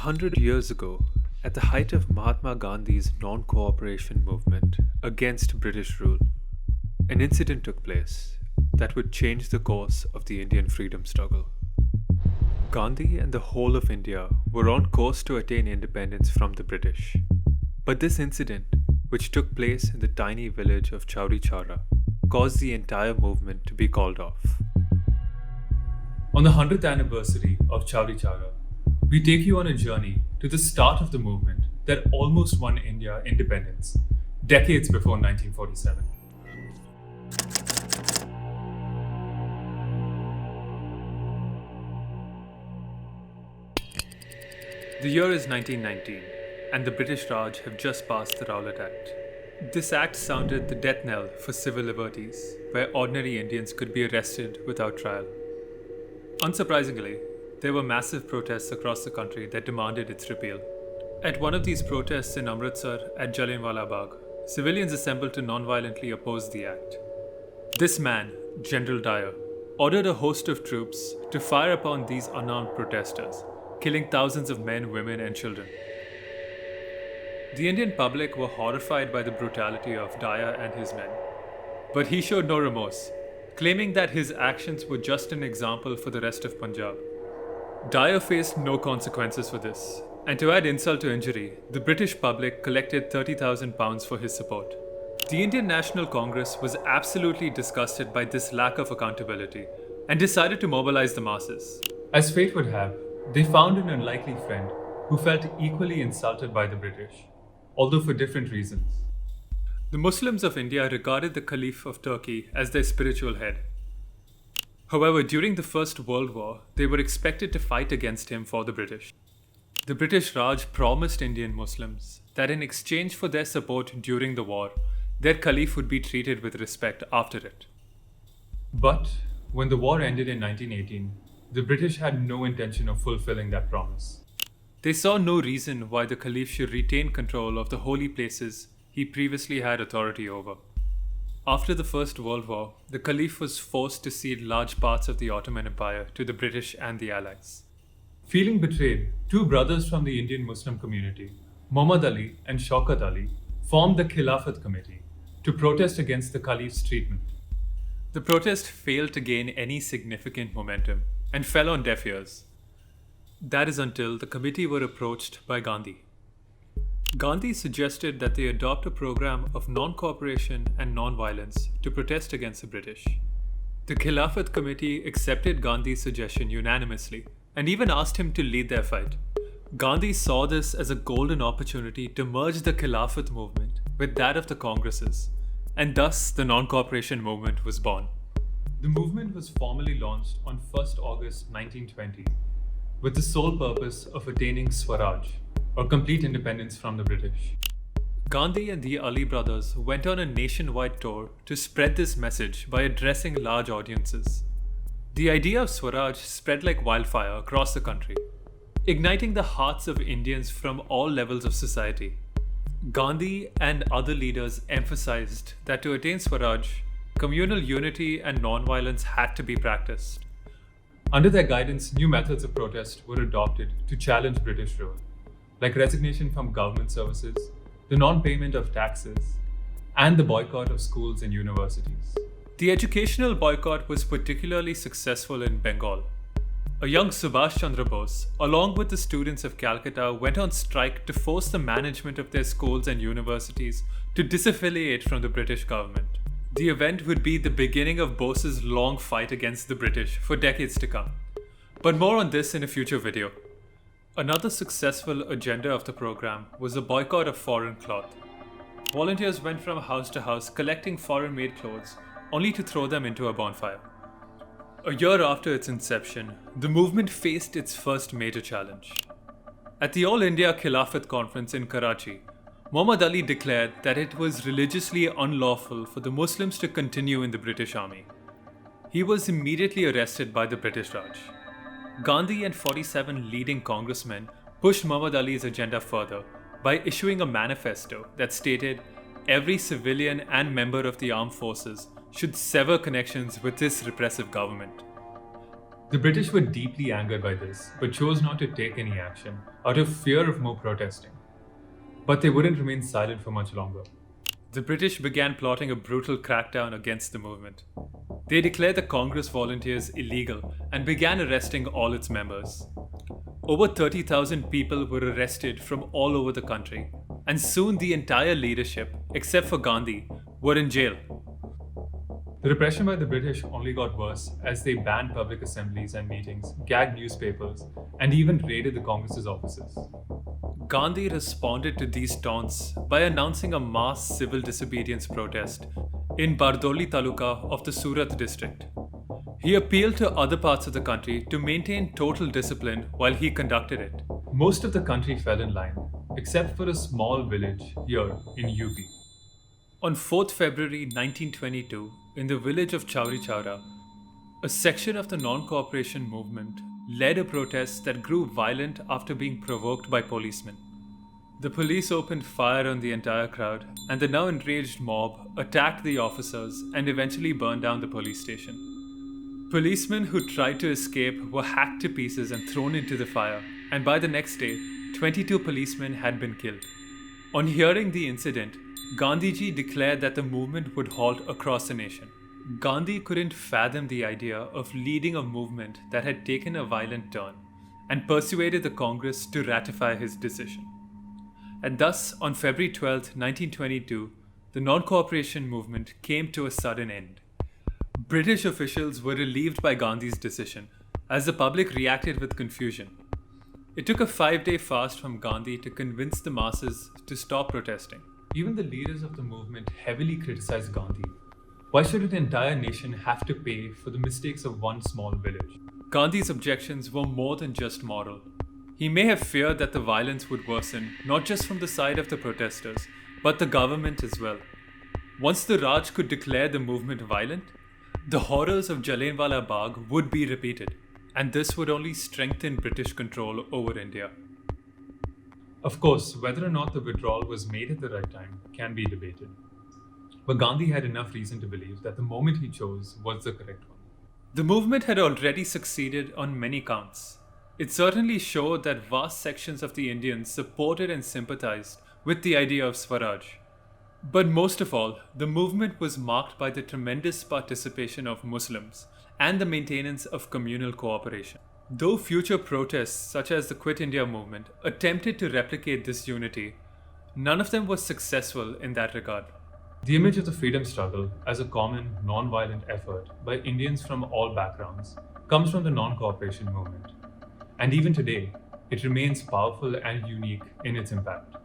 100 years ago, at the height of Mahatma Gandhi's non-cooperation movement against British rule, an incident took place that would change the course of the Indian freedom struggle. Gandhi and the whole of India were on course to attain independence from the British. But this incident, which took place in the tiny village of Chauri Chaura, caused the entire movement to be called off. On the 100th anniversary of Chauri Chaura, we take you on a journey to the start of the movement that almost won India independence, decades before 1947. The year is 1919, and the British Raj have just passed the Roulette Act. This act sounded the death knell for civil liberties, where ordinary Indians could be arrested without trial. Unsurprisingly, there were massive protests across the country that demanded its repeal. At one of these protests in Amritsar at Jallianwala Bagh, civilians assembled to non-violently oppose the act. This man, General Dyer, ordered a host of troops to fire upon these unarmed protesters, killing thousands of men, women, and children. The Indian public were horrified by the brutality of Dyer and his men, but he showed no remorse, claiming that his actions were just an example for the rest of Punjab. Dyer faced no consequences for this, and to add insult to injury, the British public collected £30,000 for his support. The Indian National Congress was absolutely disgusted by this lack of accountability and decided to mobilize the masses. As fate would have, they found an unlikely friend who felt equally insulted by the British, although for different reasons. The Muslims of India regarded the Caliph of Turkey as their spiritual head. However, during the First World War, they were expected to fight against him for the British. The British Raj promised Indian Muslims that in exchange for their support during the war, their Caliph would be treated with respect after it. But when the war ended in 1918, the British had no intention of fulfilling that promise. They saw no reason why the Caliph should retain control of the holy places he previously had authority over. After the First World War, the Caliph was forced to cede large parts of the Ottoman Empire to the British and the Allies. Feeling betrayed, two brothers from the Indian Muslim community, Muhammad Ali and Shaukat Ali, formed the Khilafat Committee to protest against the Caliph's treatment. The protest failed to gain any significant momentum and fell on deaf ears. That is until the committee were approached by Gandhi. Gandhi suggested that they adopt a program of non-cooperation and non-violence to protest against the British. The Khilafat Committee accepted Gandhi's suggestion unanimously and even asked him to lead their fight. Gandhi saw this as a golden opportunity to merge the Khilafat movement with that of the Congresses, and thus the non-cooperation movement was born. The movement was formally launched on 1st August 1920 with the sole purpose of attaining Swaraj, or complete independence from the British. Gandhi and the Ali brothers went on a nationwide tour to spread this message by addressing large audiences. The idea of Swaraj spread like wildfire across the country, igniting the hearts of Indians from all levels of society. Gandhi and other leaders emphasized that to attain Swaraj, communal unity and non-violence had to be practiced. Under their guidance, new methods of protest were adopted to challenge British rule, like resignation from government services, the non-payment of taxes, and the boycott of schools and universities. The educational boycott was particularly successful in Bengal. A young Subhash Chandra Bose, along with the students of Calcutta, went on strike to force the management of their schools and universities to disaffiliate from the British government. The event would be the beginning of Bose's long fight against the British for decades to come. But more on this in a future video. Another successful agenda of the program was the boycott of foreign cloth. Volunteers went from house to house collecting foreign-made clothes, only to throw them into a bonfire. A year after its inception, the movement faced its first major challenge. At the All India Khilafat Conference in Karachi, Muhammad Ali declared that it was religiously unlawful for the Muslims to continue in the British Army. He was immediately arrested by the British Raj. Gandhi and 47 leading congressmen pushed Muhammad Ali's agenda further by issuing a manifesto that stated every civilian and member of the armed forces should sever connections with this repressive government. The British were deeply angered by this, but chose not to take any action out of fear of more protesting. But they wouldn't remain silent for much longer. The British began plotting a brutal crackdown against the movement. They declared the Congress volunteers illegal and began arresting all its members. Over 30,000 people were arrested from all over the country, and soon the entire leadership, except for Gandhi, were in jail. The repression by the British only got worse as they banned public assemblies and meetings, gagged newspapers, and even raided the Congress's offices. Gandhi responded to these taunts by announcing a mass civil disobedience protest in Bardoli Taluka of the Surat district. He appealed to other parts of the country to maintain total discipline while he conducted it. Most of the country fell in line, except for a small village here in UP. On 4th February 1922, in the village of Chauri Chaura, a section of the NonCooperation Movement led a protest that grew violent after being provoked by policemen. The police opened fire on the entire crowd, and the now enraged mob attacked the officers and eventually burned down the police station. Policemen who tried to escape were hacked to pieces and thrown into the fire, and by the next day, 22 policemen had been killed. On hearing the incident, Gandhiji declared that the movement would halt across the nation. Gandhi couldn't fathom the idea of leading a movement that had taken a violent turn and persuaded the Congress to ratify his decision. And thus, on February 12, 1922, the Non-Cooperation Movement came to a sudden end. British officials were relieved by Gandhi's decision, as the public reacted with confusion. It took a 5-day fast from Gandhi to convince the masses to stop protesting. Even the leaders of the movement heavily criticized Gandhi. Why should an entire nation have to pay for the mistakes of one small village? Gandhi's objections were more than just moral. He may have feared that the violence would worsen, not just from the side of the protesters, but the government as well. Once the Raj could declare the movement violent, the horrors of Jallianwala Bagh would be repeated, and this would only strengthen British control over India. Of course, whether or not the withdrawal was made at the right time can be debated. But Gandhi had enough reason to believe that the moment he chose was the correct one. The movement had already succeeded on many counts. It certainly showed that vast sections of the Indians supported and sympathized with the idea of Swaraj. But most of all, the movement was marked by the tremendous participation of Muslims and the maintenance of communal cooperation. Though future protests such as the Quit India movement attempted to replicate this unity, none of them was successful in that regard. The image of the freedom struggle as a common, non-violent effort by Indians from all backgrounds comes from the non-cooperation movement. And even today, it remains powerful and unique in its impact.